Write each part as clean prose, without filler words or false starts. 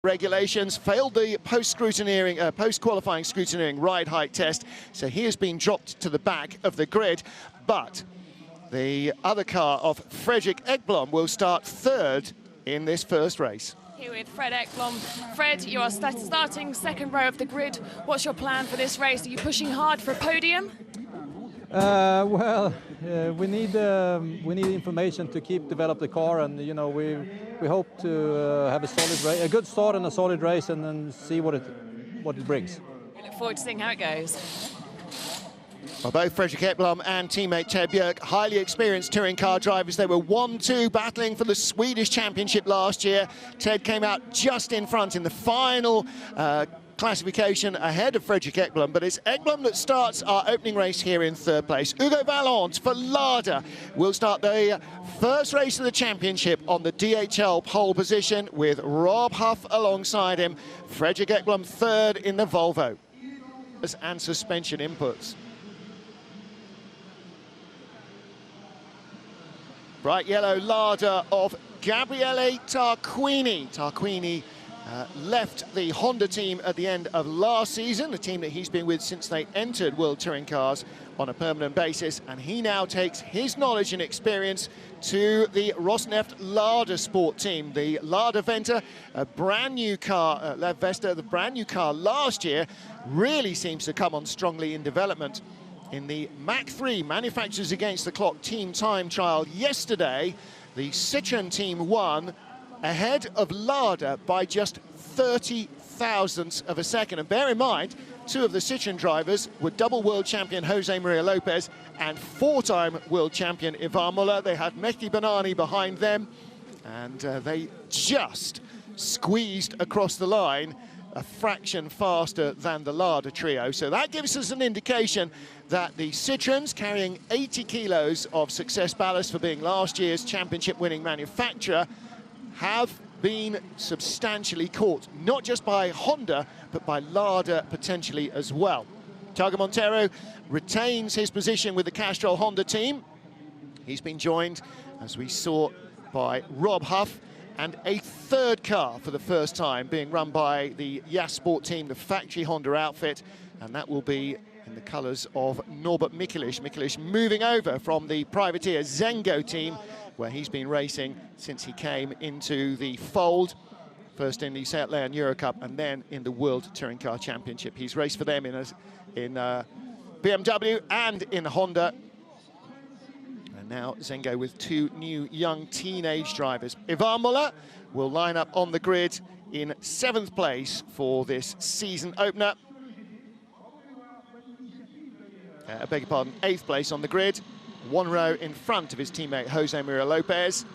regulations, failed the post-qualifying scrutineering ride height test, so he has been dropped to the back of the grid. But the other car of Fredrik Ekblom will start third in this first race. Here with Fred Ekblom. Fred, you are starting second row of the grid. What's your plan for this race? Are you pushing hard for a podium? We need information to keep develop the car, and you know we hope to have a good start and a solid race, and then see what it brings. We look forward to seeing how it goes. Well, both Fredrik Ekblom and teammate Ted Björk, highly experienced touring car drivers. They were 1-2 battling for the Swedish Championship last year. Ted came out just in front in the final classification ahead of Fredrik Ekblom, but it's Ekblom that starts our opening race here in third place. Hugo Vallant for Lada will start the first race of the championship on the DHL pole position with Rob Huff alongside him. Fredrik Ekblom third in the Volvo. And suspension inputs. Bright yellow Lada of Gabriele Tarquini. Tarquini left the Honda team at the end of last season, the team that he's been with since they entered World Touring Cars on a permanent basis, and he now takes his knowledge and experience to the Rosneft Lada Sport team. The Lada Venta, a brand new car, the brand new car last year, really seems to come on strongly in development. In the Mach 3 Manufacturers Against the Clock team time trial yesterday, the Citroën team won ahead of Lada by just 30 thousandths of a second. And bear in mind, two of the Citroën drivers were double world champion Jose Maria Lopez and four-time world champion Ivan Muller. They had Mehdi Banani behind them, and they just squeezed across the line a fraction faster than the Lada trio. So that gives us an indication that the Citroëns, carrying 80 kilos of success ballast for being last year's championship-winning manufacturer, have been substantially caught, not just by Honda, but by Lada potentially as well. Tiago Monteiro retains his position with the Castrol Honda team. He's been joined, as we saw, by Rob Huff, and a third car for the first time being run by the Yas Sport team, the factory Honda outfit, and that will be in the colours of Norbert Mikulich. Mikulich moving over from the privateer Zengo team, where he's been racing since he came into the fold, first in the Seat Leon Eurocup and then in the World Touring Car Championship. He's raced for them in BMW and in Honda. And now Zengo with two new young teenage drivers. Ivan Muller will line up on the grid in 7th place for this season opener. I beg your pardon, 8th place on the grid, one row in front of his teammate Jose Maria Lopez.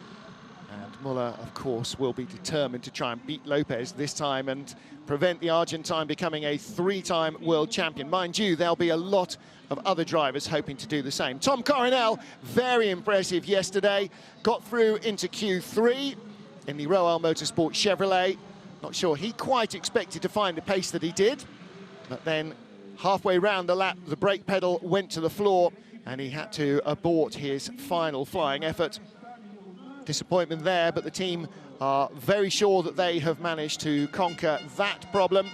And Muller, of course, will be determined to try and beat Lopez this time and prevent the Argentine becoming a 3-time world champion. Mind you, there'll be a lot of other drivers hoping to do the same. Tom Coronel, very impressive yesterday, got through into Q3 in the Royal Motorsport Chevrolet. Not sure he quite expected to find the pace that he did, but then halfway round the lap, the brake pedal went to the floor and he had to abort his final flying effort. Disappointment there, but the team are very sure that they have managed to conquer that problem.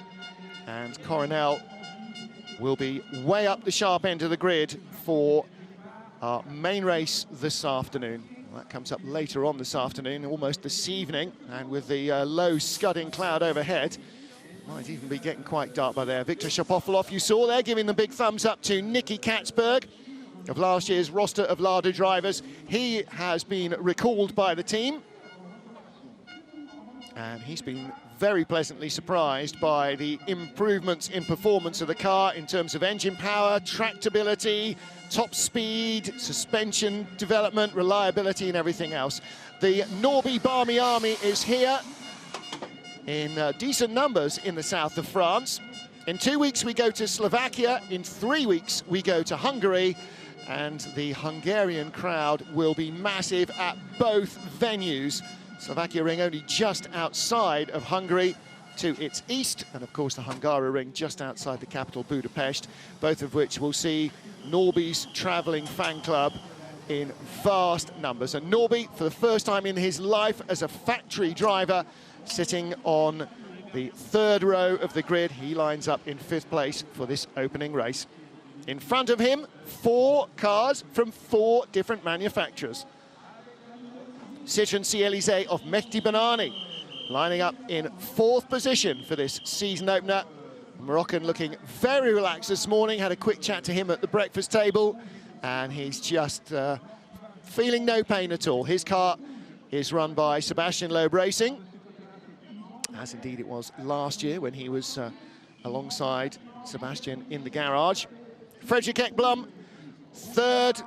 And Coronel will be way up the sharp end of the grid for our main race this afternoon. Well, that comes up later on this afternoon, almost this evening, and with the low scudding cloud overhead, might even be getting quite dark by there. Victor Shapovalov, you saw there, giving the big thumbs up to Nicky Katzberg of last year's roster of Lada drivers. He has been recalled by the team, and he's been very pleasantly surprised by the improvements in performance of the car in terms of engine power, tractability, top speed, suspension development, reliability, and everything else. The Norby Barmy Army is here in decent numbers in the south of France. In 2 weeks we go to Slovakia, in 3 weeks we go to Hungary, and the Hungarian crowd will be massive at both venues. Slovakia ring only just outside of Hungary to its east, and of course the Hungara ring just outside the capital Budapest, both of which will see Norby's travelling fan club in vast numbers. And Norby, for the first time in his life as a factory driver, sitting on the third row of the grid. He lines up in 5th place for this opening race. In front of him, 4 cars from 4 different manufacturers. Citroën C-Élysée of Mehdi Benani lining up in 4th position for this season opener. Moroccan looking very relaxed this morning. Had a quick chat to him at the breakfast table, and he's just feeling no pain at all. His car is run by Sebastian Loeb Racing, as indeed it was last year when he was alongside Sebastian in the garage. Fredrik Ekblom, 3rd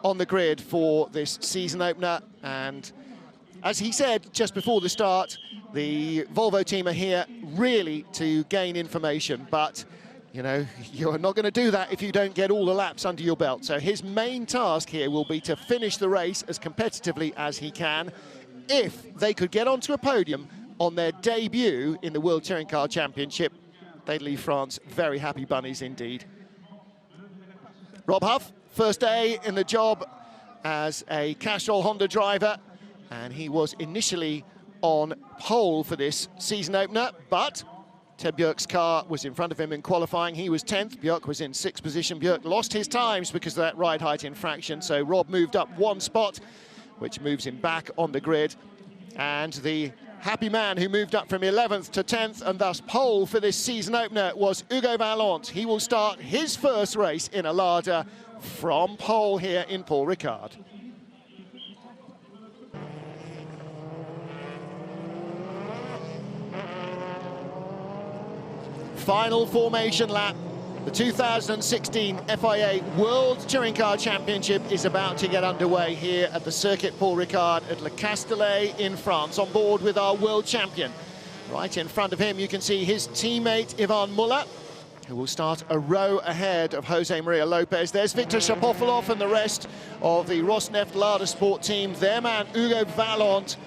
on the grid for this season opener, and as he said just before the start, the Volvo team are here really to gain information, but you know, you're not going to do that if you don't get all the laps under your belt. So his main task here will be to finish the race as competitively as he can. If they could get onto a podium on their debut in the World Touring Car Championship, they'd leave France very happy bunnies indeed. Rob Huff, first day in the job as a Castrol Honda driver, and he was initially on pole for this season opener, but Ted Björk's car was in front of him in qualifying. He was 10th, Björk was in 6th position. Björk lost his times because of that ride height infraction, so Rob moved up 1 spot, which moves him back on the grid. And the happy man who moved up from 11th to 10th and thus pole for this season opener was Hugo Vallant. He will start his first race in a Lada from pole here in Paul Ricard. Final formation lap. The 2016 FIA World Touring Car Championship is about to get underway here at the Circuit Paul Ricard at Le Castellet in France, on board with our world champion. Right in front of him you can see his teammate Ivan Muller, who will start a row ahead of Jose Maria Lopez. There's Victor Shapovalov and the rest of the Rosneft Lada Sport team. Their man Hugo Vallant,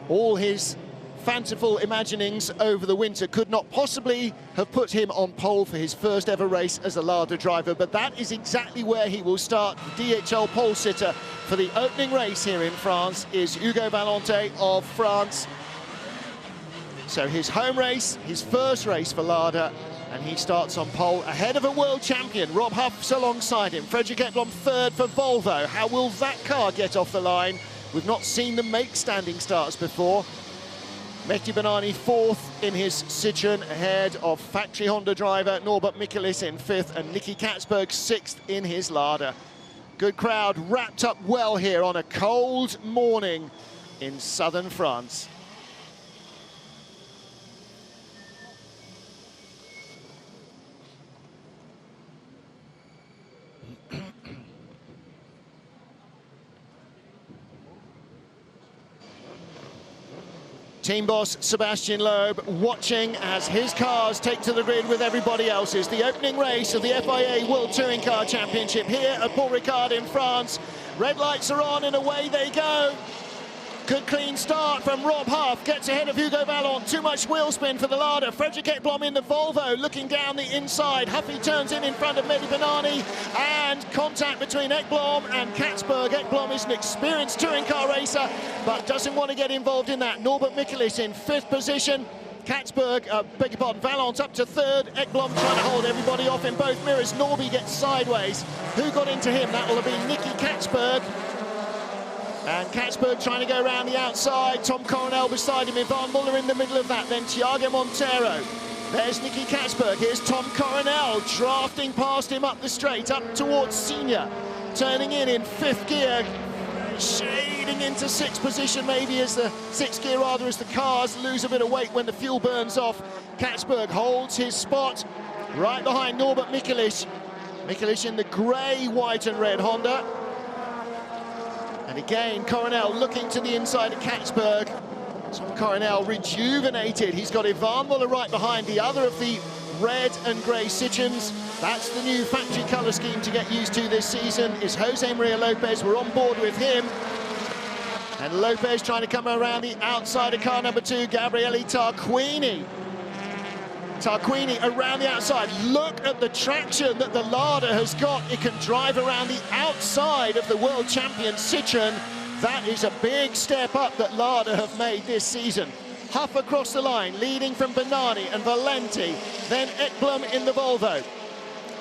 all his fanciful imaginings over the winter could not possibly have put him on pole for his first ever race as a Lada driver, but that is exactly where he will start. The DHL pole sitter for the opening race here in France is Hugo Vallant of France. So his home race, his first race for Lada, and he starts on pole ahead of a world champion. Rob Huff's alongside him. Fredrik Ekblom 3rd for Volvo. How will that car get off the line? We've not seen them make standing starts before. Mehdi Benani 4th in his Citroën, ahead of factory Honda driver Norbert Michelis in 5th and Nicky Katzberg 6th in his Lada. Good crowd wrapped up well here on a cold morning in southern France. Team boss Sebastian Loeb watching as his cars take to the grid with everybody else's. The opening race of the FIA World Touring Car Championship here at Paul Ricard in France. Red lights are on and away they go. Good clean start from Rob Huff, gets ahead of Hugo Vallant. Too much wheel spin for the Lada. Fredrik Ekblom in the Volvo, looking down the inside. Huffy turns in front of Mehdi Benani, and contact between Ekblom and Katzberg. Ekblom is an experienced touring car racer, but doesn't want to get involved in that. Norbert Michelis in 5th position. Katzberg, beg your pardon, Vallant up to 3rd. Ekblom trying to hold everybody off in both mirrors. Norby gets sideways. Who got into him? That will have been Nicky Katzberg. And Katzberg trying to go around the outside. Tom Coronel beside him. Ivan Muller in the middle of that. Then Thiago Montero. There's Nicky Katzberg. Here's Tom Coronel drafting past him up the straight, up towards Senior. Turning in 5th gear. Shading into 6th position maybe as the 6th gear rather, as the cars lose a bit of weight when the fuel burns off. Katzberg holds his spot right behind Norbert Michelis. Michelis in the grey, white and red Honda. And again, Coronel looking to the inside of Katzberg. Tom Coronel rejuvenated. He's got Ivan Muller right behind, the other of the red and grey Citroëns. That's the new factory colour scheme to get used to this season, is Jose Maria Lopez. We're on board with him. And Lopez trying to come around the outside of car number 2, Gabriele Tarquini. Tarquini around the outside. Look at the traction that the Lada has got. It can drive around the outside of the world champion Citroën. That is a big step up that Lada have made this season. Huff across the line, leading from Bernani and Valenti, then Ekblom in the Volvo.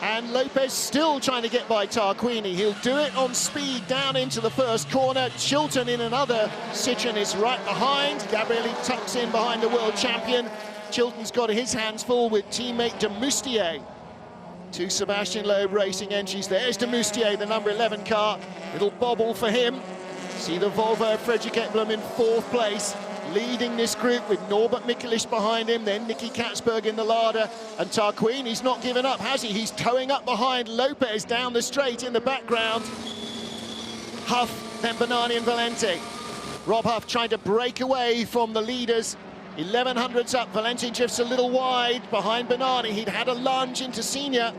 And Lopez still trying to get by Tarquini. He'll do it on speed down into the first corner. Chilton in another. Citroen is right behind. Gabrielli tucks in behind the world champion. Chilton's got his hands full with teammate de Moustier. Two Sebastian Loeb Racing entries. There's de Moustier, the number 11 car. Little bobble for him. See the Volvo, Fredrik Ekblom in 4th place, leading this group with Norbert Mikulich behind him, then Nicky Katzberg in the Lada, and Tarquini's not given up, has he? He's towing up behind Lopez down the straight in the background. Huff, then Bernani and Valenti. Rob Huff trying to break away from the leaders. 1100s up, Valenti drifts a little wide behind Bernani. He'd had a lunge into Senior.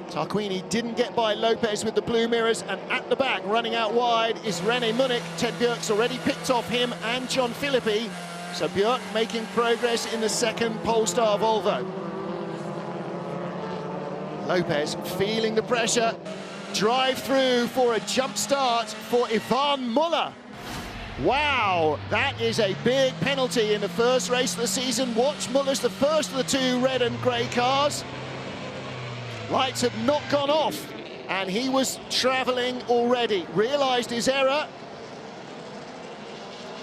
Tarquini didn't get by Lopez with the blue mirrors, and at the back, running out wide, is René Munich. Ted Björk's already picked off him and John Philippi. So Björk making progress in the second Polestar Volvo. Lopez feeling the pressure. Drive through for a jump start for Ivan Muller. Wow, that is a big penalty in the first race of the season. Watch, Muller's the first of the two red and grey cars. Lights had not gone off, and he was travelling already. Realised his error.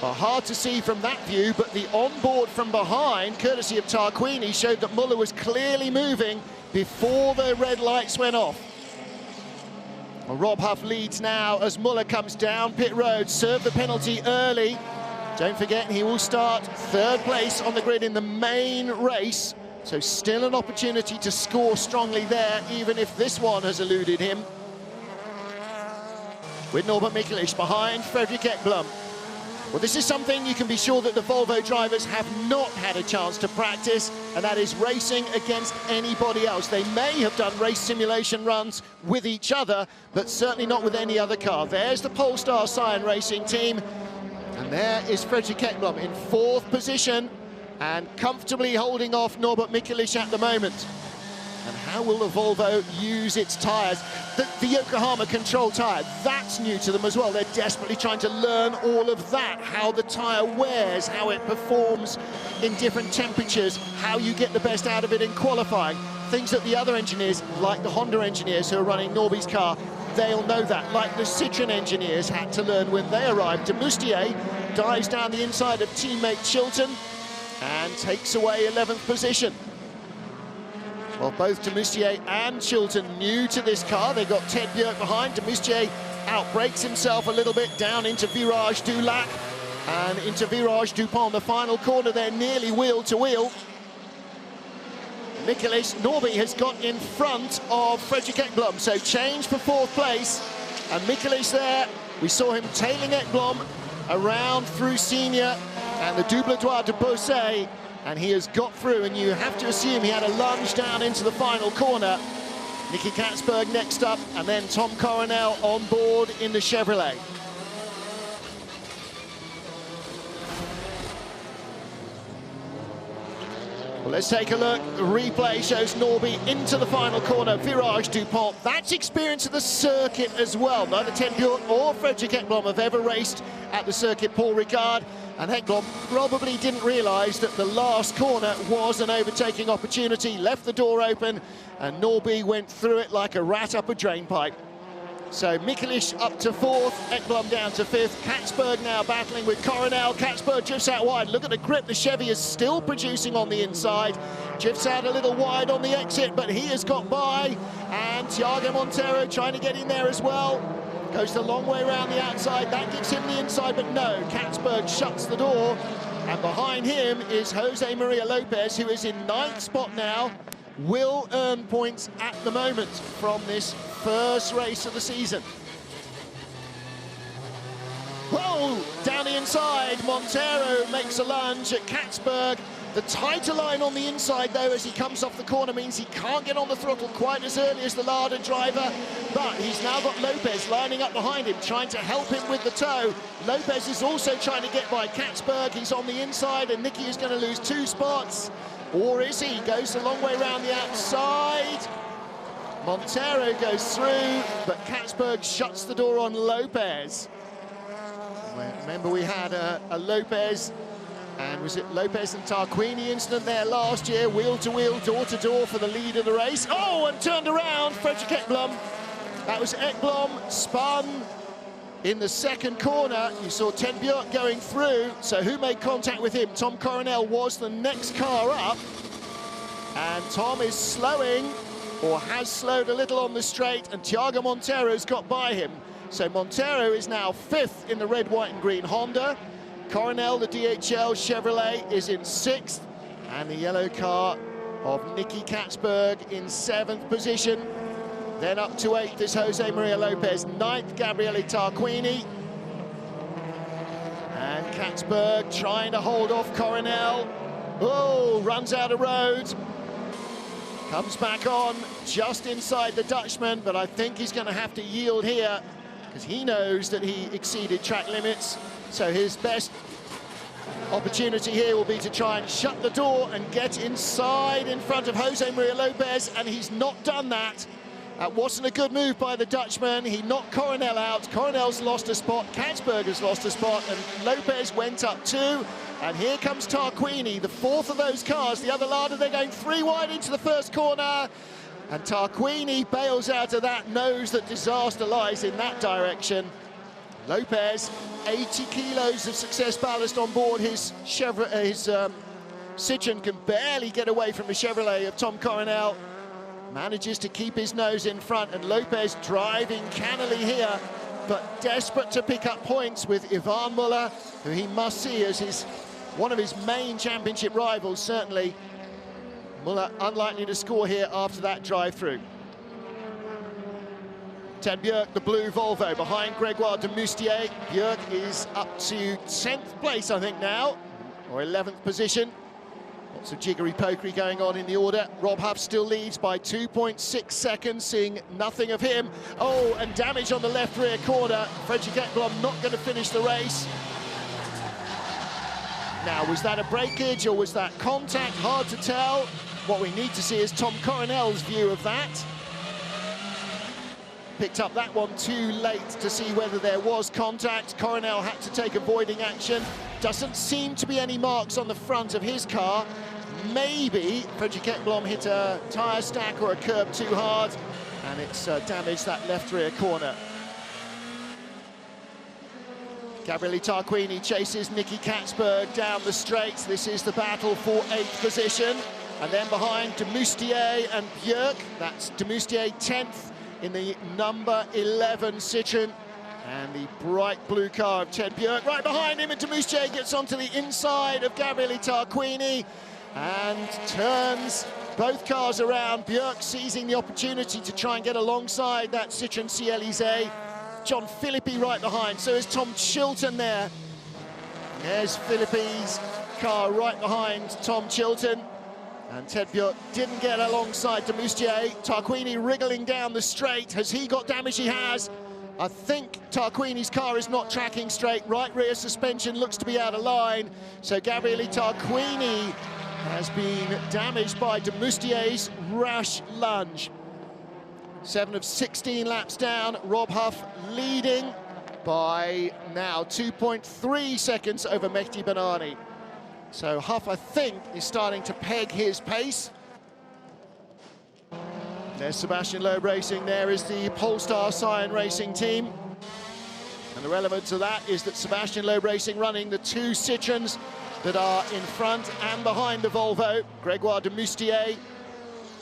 Hard to see from that view, but the onboard from behind, courtesy of Tarquini, showed that Muller was clearly moving before the red lights went off. Well, Rob Huff leads now as Muller comes down pit road, served the penalty early. Don't forget, he will start 3rd place on the grid in the main race. So still an opportunity to score strongly there, even if this one has eluded him. With Norbert Mikulich behind Fredrik Ekblom. Well, this is something you can be sure that the Volvo drivers have not had a chance to practice, and that is racing against anybody else. They may have done race simulation runs with each other, but certainly not with any other car. There's the Polestar Cyan Racing team, and there is Fredrik Ekblom in 4th position, and comfortably holding off Norbert Mikulich at the moment. And how will the Volvo use its tyres? The Yokohama control tyre, that's new to them as well. They're desperately trying to learn all of that, how the tyre wears, how it performs in different temperatures, how you get the best out of it in qualifying. Things that the other engineers, like the Honda engineers who are running Norby's car, they'll know that, like the Citroen engineers had to learn when they arrived. De Moustier dives down the inside of teammate Chilton and takes away 11th position. Well, both de Moustier and Chilton new to this car. They got Ted Björk behind. De Moustier outbrakes himself a little bit down into Virage du Lac and into Virage du Pont. The final corner there, nearly wheel to wheel. Mikulich, Norby has got in front of Fredrik Ekblom, so change for 4th place. And Mikulich there, we saw him tailing Ekblom around through Senior and the Doubledois de Beausset, and he has got through, and you have to assume he had a lunge down into the final corner. Nicky Katzberg next up, and then Tom Coronel on board in the Chevrolet. Well, let's take a look. The replay shows Norby into the final corner, Virage du Pont. That's experience of the circuit as well. Neither Ted Björk or Fredrik Ekblom have ever raced at the circuit Paul Ricard, and Ekblom probably didn't realise that the last corner was an overtaking opportunity, left the door open, and Norby went through it like a rat up a drain pipe. So Mikulich up to 4th, Ekblom down to 5th. Katzberg now battling with Coronel. Katzberg drifts out wide. Look at the grip the Chevy is still producing on the inside. Drifts out a little wide on the exit, but he has got by. And Thiago Montero trying to get in there as well. Goes the long way around the outside. That gives him the inside, but no. Katzberg shuts the door. And behind him is Jose Maria Lopez, who is in 9th spot now. Will earn points at the moment from this first race of the season. Whoa, down the inside, Montero makes a lunge at Katzberg. The tighter line on the inside, though, as he comes off the corner, means he can't get on the throttle quite as early as the Lada driver, but he's now got Lopez lining up behind him, trying to help him with the tow. Lopez is also trying to get by Katzberg. He's on the inside, and Nicky is going to lose 2 spots. Or is he? Goes a long way around the outside. Montero goes through, but Katzberg shuts the door on Lopez. Remember, we had a Lopez And was it Lopez and Tarquini incident there last year? Wheel to wheel, door to door for the lead of the race. Oh, and turned around, Fredrik Ekblom. That was Ekblom, spun in the second corner. You saw Ted Björk going through, so who made contact with him? Tom Coronel was the next car up. And Tom is slowing, or has slowed a little on the straight, and Thiago Montero's got by him. So Montero is now 5th in the red, white and green Honda. Coronel, the DHL Chevrolet, is in 6th, and the yellow car of Nicky Katzberg in 7th position. Then up to 8th is Jose Maria Lopez, 9th Gabriele Tarquini. And Katzberg trying to hold off Coronel. Oh, runs out of road. Comes back on just inside the Dutchman, but I think he's going to have to yield here because he knows that he exceeded track limits. So his best opportunity here will be to try and shut the door and get inside in front of Jose Maria Lopez, and he's not done that. That wasn't a good move by the Dutchman. He knocked Coronel out. Coronel's lost a spot, Katzberg has lost a spot, and Lopez went up 2. And here comes Tarquini, the 4th of those cars. The other Lada, they're going 3 wide into the first corner. And Tarquini bails out of that, knows that disaster lies in that direction. Lopez, 80 kilos of success ballast on board his Citroen, can barely get away from the Chevrolet of Tom Coronel. Manages to keep his nose in front, and Lopez driving cannily here, but desperate to pick up points with Ivan Muller, who he must see as one of his main championship rivals, certainly. Muller unlikely to score here after that drive-through. Ted Björk, the blue Volvo, behind Gregoire de Moustier. Björk is up to 10th place, I think, now, or 11th position. Lots of jiggery-pokery going on in the order. Rob Huff still leads by 2.6 seconds, seeing nothing of him. Oh, and damage on the left rear corner. Fredrik Ekblom not going to finish the race. Now, was that a breakage or was that contact? Hard to tell. What we need to see is Tom Coronel's view of that. Picked up that one too late to see whether there was contact. Coronel had to take avoiding action. Doesn't seem to be any marks on the front of his car. Maybe Fredrik Ekblom hit a tyre stack or a curb too hard, and it's damaged that left rear corner. Gabriele Tarquini chases Nicky Katzberg down the straight. This is the battle for 8th position. And then behind de Moustier and Björk. That's de Moustier 10th in the number 11 Citroen. And the bright blue car of Ted Björk right behind him, and de Moustier gets onto the inside of Gabriele Tarquini and turns both cars around. Björk seizing the opportunity to try and get alongside that Citroen C-Elysée. John Philippi right behind, so is Tom Chilton there. There's Philippi's car right behind Tom Chilton. And Ted Björk didn't get alongside de Moustier. Tarquini wriggling down the straight. Has he got damage? He has. I think Tarquini's car is not tracking straight. Right rear suspension looks to be out of line. So Gabriele Tarquini has been damaged by de Moustier's rash lunge. 7 of 16 laps down. Rob Huff leading by now 2.3 seconds over Mehdi Banani. So Huff, I think, is starting to peg his pace. There's Sebastian Loeb Racing. There is the Polestar Cyan Racing team. And the relevance of that is that Sebastian Loeb Racing running the 2 Citroens that are in front and behind the Volvo. Gregoire de Moustier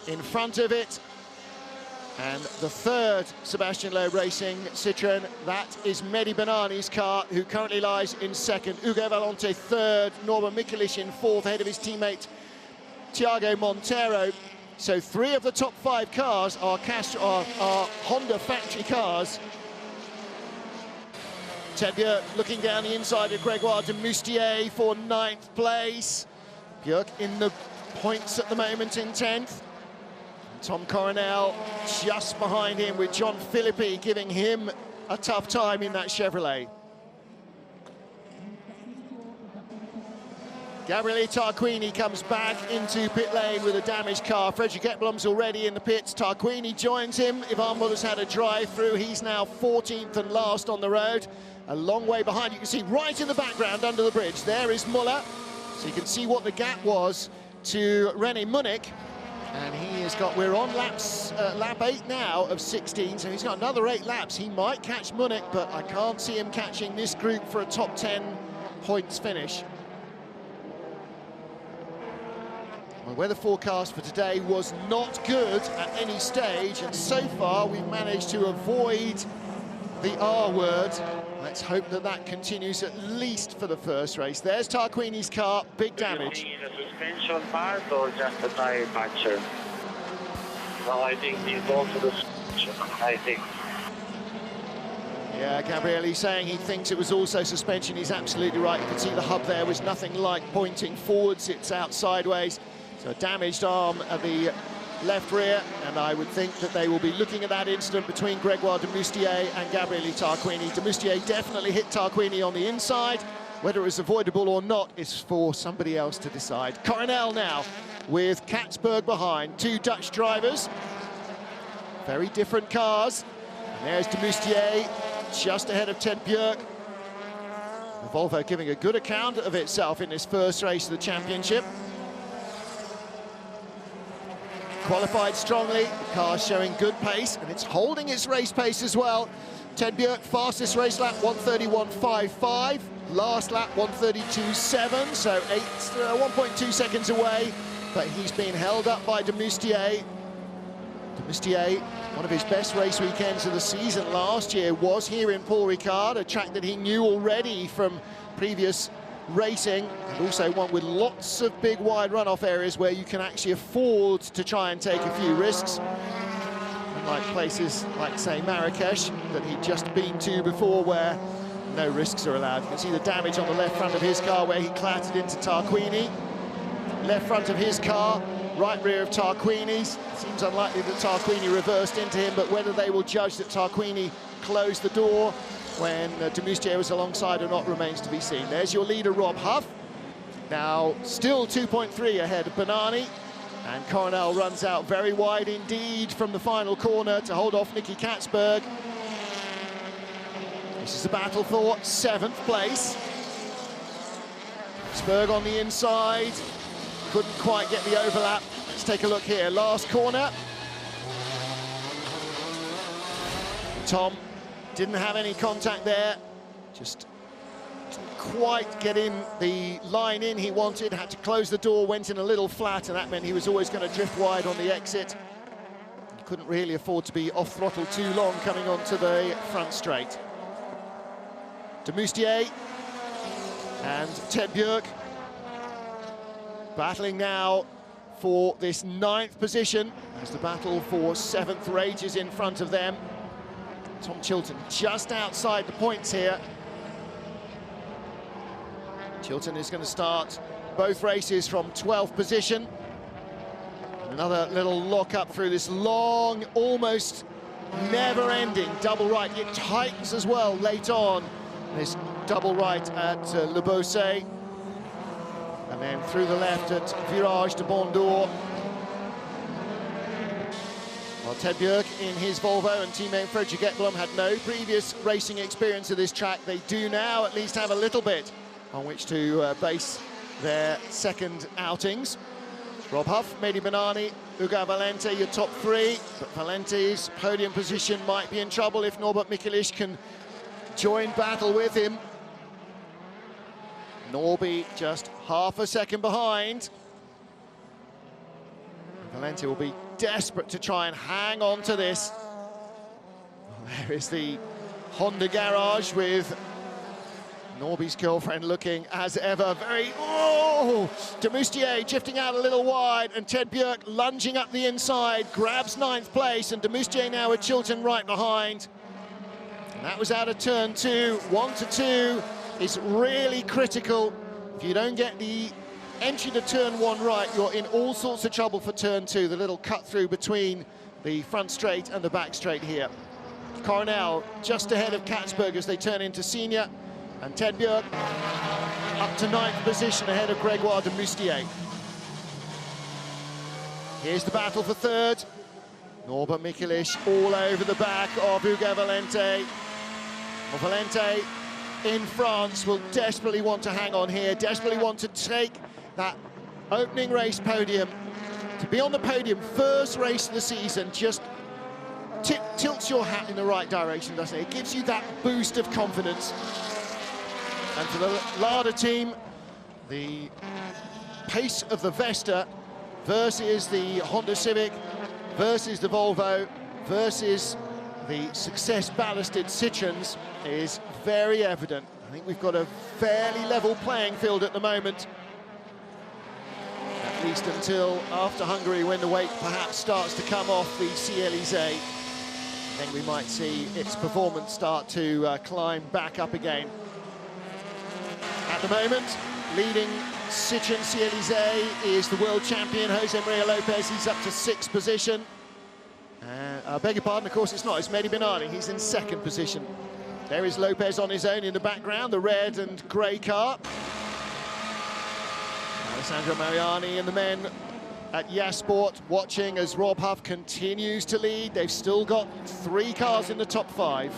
in front of it. And the 3rd Sebastian Loeb Racing Citroen, that is Mehdi Banani's car, who currently lies in 2nd. Ugo Valente 3rd, Norman Mikulich in 4th, ahead of his teammate Thiago Montero. So 3 of the top 5 cars are Honda factory cars. Ted Björk looking down the inside of Gregoire de Moustier for 9th place. Björk in the points at the moment in 10th. Tom Coronel just behind him, with John Philippi giving him a tough time in that Chevrolet. Gabriele Tarquini comes back into pit lane with a damaged car. Fredrik Ekblom's already in the pits. Tarquini joins him. Ivan Muller's had a drive-through. He's now 14th and last on the road. A long way behind. You can see right in the background under the bridge. There is Muller. So you can see what the gap was to René Munich. And he has got, we're on lap 8 now of 16, so he's got another 8 laps. He might catch Munich, but I can't see him catching this group for a top 10 points finish. The weather forecast for today was not good at any stage, and so far we've managed to avoid the R word. Let's hope that that continues at least for the first race. There's Tarquini's car, big damage. Do you think it's a suspension part or just a tire puncture? Well, I think it's also the suspension, I think. Yeah, Gabriele saying he thinks it was also suspension. He's absolutely right. You can see the hub there was nothing like pointing forwards. It's out sideways. So a damaged arm at the left rear, and I would think that they will be looking at that incident between Grégoire de Moustier and Gabriele Tarquini. De Moustier definitely hit Tarquini on the inside. Whether it was avoidable or not is for somebody else to decide. Coronel now with Katzberg behind. Two Dutch drivers. Very different cars. And there's de Moustier just ahead of Ted Bjerg. The Volvo giving a good account of itself in this first race of the championship. Qualified strongly, the car's showing good pace, and it's holding its race pace as well. Ted Bjerg, fastest race lap, 1:31.55. Last lap, 1:32.7, so 1.2 seconds away, but he's been held up by de Moustier. De Moustier, one of his best race weekends of the season last year was here in Paul Ricard, a track that he knew already from previous racing, and also one with lots of big wide runoff areas where you can actually afford to try and take a few risks. Unlike places like, say, Marrakesh, that he'd just been to before, where no risks are allowed. You can see the damage on the left front of his car where he clattered into Tarquini. Left front of his car, right rear of Tarquini's. Seems unlikely that Tarquini reversed into him, but whether they will judge that Tarquini closed the door when de Moustier was alongside or not remains to be seen. There's your leader, Rob Huff. Now still 2.3 ahead of Bonani, and Coronel runs out very wide indeed from the final corner to hold off Nicky Katzberg. This is a battle for 7th place. Katzberg on the inside, couldn't quite get the overlap. Let's take a look here, last corner. Tom didn't have any contact there, just didn't quite get in the line in he wanted, had to close the door, went in a little flat, and that meant he was always going to drift wide on the exit. He couldn't really afford to be off throttle too long coming onto the front straight. De Moustier and Ted Bjerg battling now for this 9th position as the battle for 7th rages in front of them. Tom Chilton just outside the points here. Chilton is going to start both races from 12th position. Another little lock up through this long, almost never-ending double right. It tightens as well late on, this double right at Le Beausset. And then through the left at Virage de Bondour. Well, Ted Bjerg in his Volvo and teammate Fredrik Ekblom had no previous racing experience of this track. They do now at least have a little bit on which to base their second outings. Rob Huff, Mehdi Bonani, Ugo Valente, your top 3. But Valente's podium position might be in trouble if Norbert Michelisz can join battle with him. Norby just half a second behind. Valente will be desperate to try and hang on to this. There is the Honda garage with Norby's girlfriend looking as ever very... Oh! De Moustier drifting out a little wide, and Ted Bjerg lunging up the inside, grabs 9th place, and De Moustier now with Chilton right behind. And that was out of turn 2. 1 to 2 is really critical. If you don't get the entry to turn 1 right, you're in all sorts of trouble for turn 2, the little cut through between the front straight and the back straight here. Coronel just ahead of Katzberg as they turn into Senior, and Ted Bjerg up to 9th position ahead of Grégoire de Moustier. Here's the battle for 3rd. Norbert Michelisz all over the back of Ugo Valente. Well, Valente in France will desperately want to hang on here, desperately want to take that opening race podium. To be on the podium, first race of the season, just tilts your hat in the right direction, doesn't it? It gives you that boost of confidence. And for the Lada team, the pace of the Vesta versus the Honda Civic versus the Volvo versus the success ballasted Citroens is very evident. I think we've got a fairly level playing field at the moment, at least until after Hungary, when the weight perhaps starts to come off the CLEZ. Then we might see its performance start to climb back up again. At the moment, leading Citroen CLEZ is the world champion, Jose Maria Lopez. He's up to 6th position. I beg your pardon, of course it's not, it's Mehdi Benali. He's in 2nd position. There is Lopez on his own in the background, the red and grey car. Alessandro Mariani and the men at Yasport watching as Rob Huff continues to lead. They've still got 3 cars in the top 5.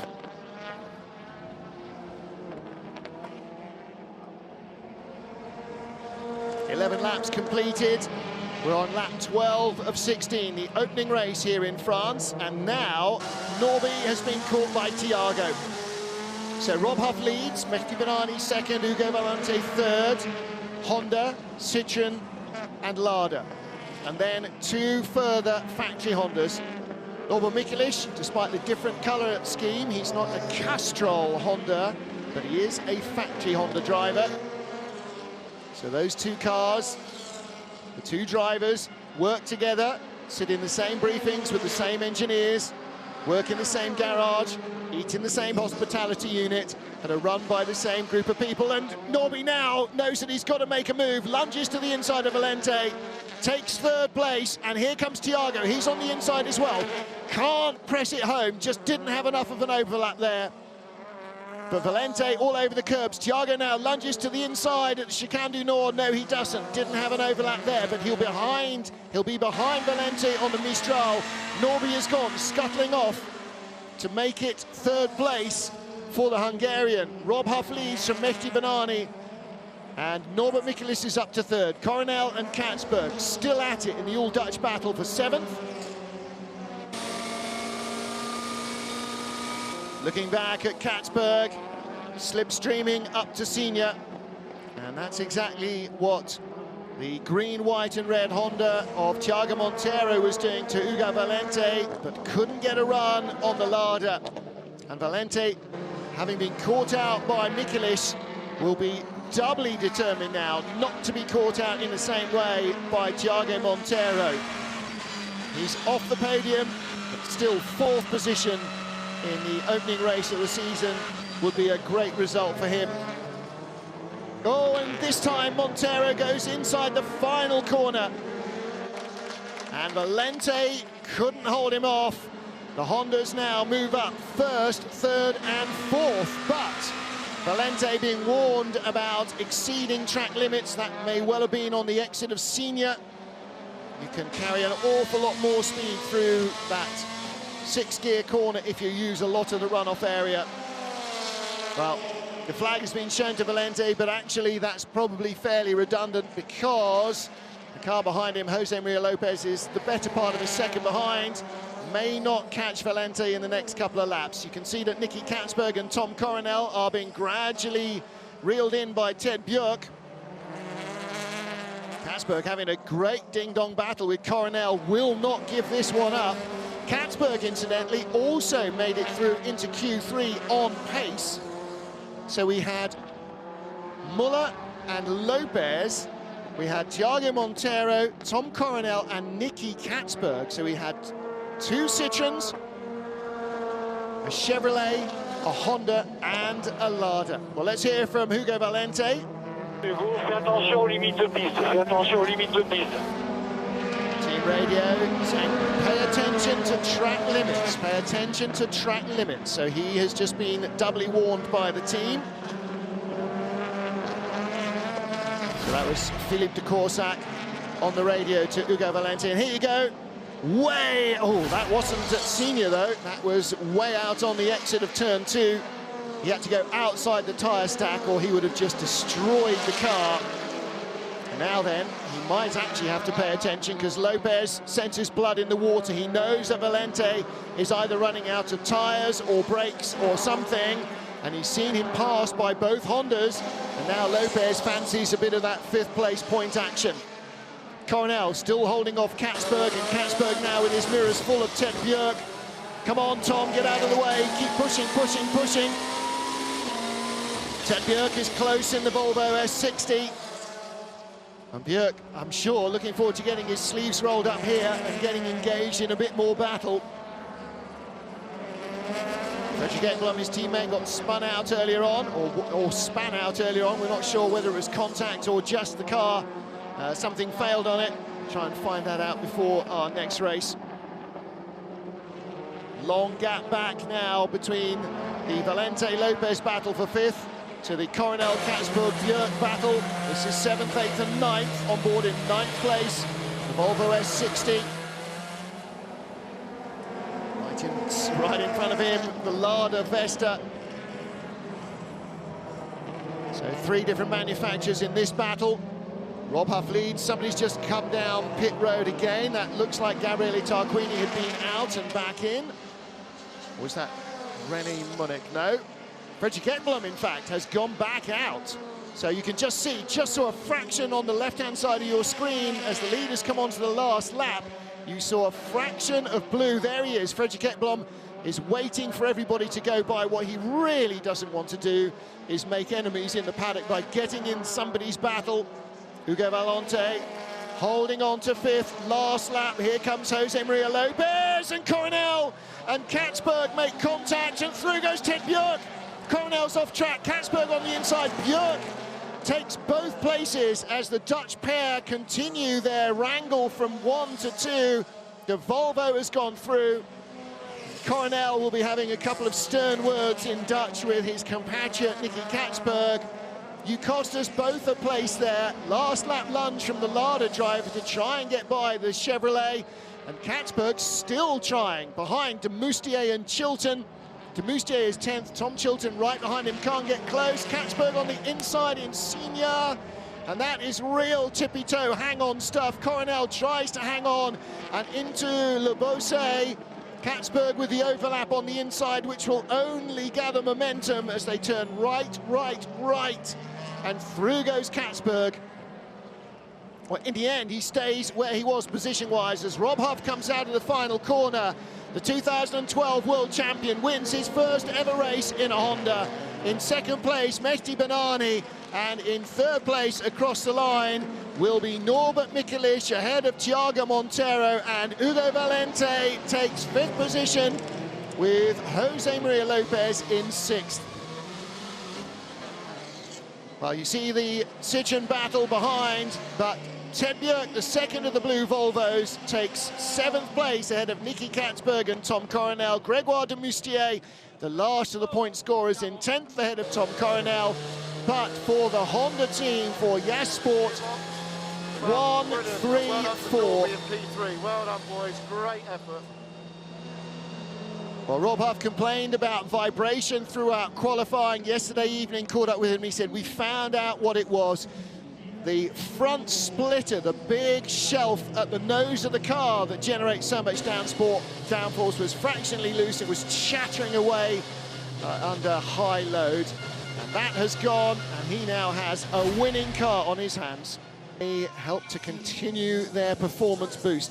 "11 laps completed. We're on lap 12 of 16, the opening race here in France, and now Norby has been caught by Thiago. So Rob Huff leads, Mehdi Benali 2nd, Ugo Valente 3rd, Honda, Citroen and Lada. And then 2 further factory Hondas. Norbert Mikulic, despite the different colour scheme, he's not a Castrol Honda, but he is a factory Honda driver. So those 2 cars, the 2 drivers, work together, sit in the same briefings with the same engineers, work in the same garage, eat in the same hospitality unit, and are run by the same group of people. And Norby now knows that he's got to make a move, lunges to the inside of Valente, takes 3rd place, and here comes Thiago. He's on the inside as well. Can't press it home, just didn't have enough of an overlap there. But Valente all over the curbs. Thiago now lunges to the inside at the Chicane du Nord. No, he doesn't. Didn't have an overlap there, but he'll be behind Valente on the Mistral. Norby is gone, scuttling off to make it 3rd place for the Hungarian. Rob Huff leads from Mehdi Benali, and Norbert Mikulic is up to 3rd. Coronel and Katzberg still at it in the all-Dutch battle for 7th. Looking back at Katzberg, slipstreaming up to Senior, and that's exactly what the green, white and red Honda of Thiago Monteiro was doing to Ugo Valente, but couldn't get a run on the Lada. And Valente, having been caught out by Mikulic, will be doubly determined now not to be caught out in the same way by Thiago Monteiro. He's off the podium, but still 4th position in the opening race of the season would be a great result for him. Oh, and this time Monteiro goes inside the final corner, and Valente couldn't hold him off. The Hondas now move up 1st, 3rd and 4th, but Valente being warned about exceeding track limits. That may well have been on the exit of Senior. You can carry an awful lot more speed through that 6-gear corner if you use a lot of the runoff area. Well, the flag has been shown to Valente, but actually that's probably fairly redundant, because the car behind him, Jose Maria Lopez, is the better part of a second behind. May not catch Valente in the next couple of laps. You can see that Nicky Katzberg and Tom Coronel are being gradually reeled in by Ted Björk. Katzberg having a great ding-dong battle with Coronel, will not give this one up. Katzberg, incidentally, also made it through into Q3 on pace. So we had Muller and Lopez, we had Thiago Monteiro, Tom Coronel and Nicky Katzberg. So we had 2 Citroens, a Chevrolet, a Honda and a Lada. Well, let's hear from Ugo Valente. Fais attention aux limites de piste, fais attention aux limites de piste. Team radio saying, pay attention to track limits, pay attention to track limits. So he has just been doubly warned by the team. So that was Philippe de Corsac on the radio to Ugo Valente. And here you go, oh, that wasn't at Senior though, that was way out on the exit of turn 2. He had to go outside the tyre stack or he would have just destroyed the car. Now then, he might actually have to pay attention because Lopez senses blood in the water. He knows that Valente is either running out of tyres or brakes or something, and he's seen him passed by both Hondas, and now Lopez fancies a bit of that fifth place point action. Coronel still holding off Katzberg, and Katzberg now with his mirrors full of Ted Björk. Come on, Tom, get out of the way. Keep pushing, pushing, pushing. Ted Björk is close in the Volvo S60. And Björk, I'm sure, looking forward to getting his sleeves rolled up here and getting engaged in a bit more battle. Fredrik Ekblom, his teammate, got spun out earlier on, or span out earlier on. We're not sure whether it was contact or just the car. Something failed on it. Try and find that out before our next race. Long gap back now between the Valente-Lopez battle for fifth to the Coronel Katzberg-Björk battle. This is 7th, 8th and 9th, on board in 9th place, the Volvo S60. Right in front of him, the Lada Vesta. So 3 different manufacturers in this battle. Rob Huff leads, somebody's just come down pit road again. That looks like Gabriele Tarquini had been out and back in. Or was that René Munich? No. Fredrik Ekblom, in fact, has gone back out. So you can just see, just saw a fraction on the left-hand side of your screen as the leaders come onto the last lap. You saw a fraction of blue. There he is. Fredrik Ekblom is waiting for everybody to go by. What he really doesn't want to do is make enemies in the paddock by getting in somebody's battle. Hugo Valente holding on to fifth, last lap. Here comes Jose Maria Lopez, and Coronel and Katzberg make contact, and through goes Ted Björk. Coronel's off track, Katzberg on the inside. Björk takes both places as the Dutch pair continue their wrangle from 1 to 2. The Volvo has gone through. Coronel will be having a couple of stern words in Dutch with his compatriot Nicky Katzberg. You cost us both a place there. Last lap lunge from the Lada driver to try and get by the Chevrolet. And Katzberg still trying behind de Moustier and Chilton. De Moustier is 10th, Tom Chilton right behind him, can't get close. Katzberg on the inside in Senior. And that is real tippy-toe, hang-on stuff. Coronel tries to hang on and into Le Beausset. Katzberg with the overlap on the inside, which will only gather momentum as they turn right, right, right. And through goes Katzberg. Well, in the end, he stays where he was position-wise as Rob Huff comes out of the final corner. The 2012 world champion wins his first ever race in a Honda. In second place, Mehdi Benani, and in third place across the line will be Norbert Mikelic ahead of Thiago Montero, and Hugo Valente takes fifth position with Jose Maria Lopez in sixth. Well, you see the Citroën battle behind, but Ted Björk, the second of the blue Volvos, takes 7th place ahead of Nicky Katzberg and Tom Coronel. Grégoire de Moustier, the last of the point scorers, in 10th ahead of Tom Coronel. But for the Honda team, for Yas Sport, 1, 3, 4. Well done, boys. Great effort. Well, Rob Huff complained about vibration throughout qualifying yesterday evening, caught up with him. He said, we found out what it was. The front splitter, the big shelf at the nose of the car that generates so much downforce was fractionally loose. It was chattering away under high load. And that has gone, and he now has a winning car on his hands. He helped to continue their performance boost.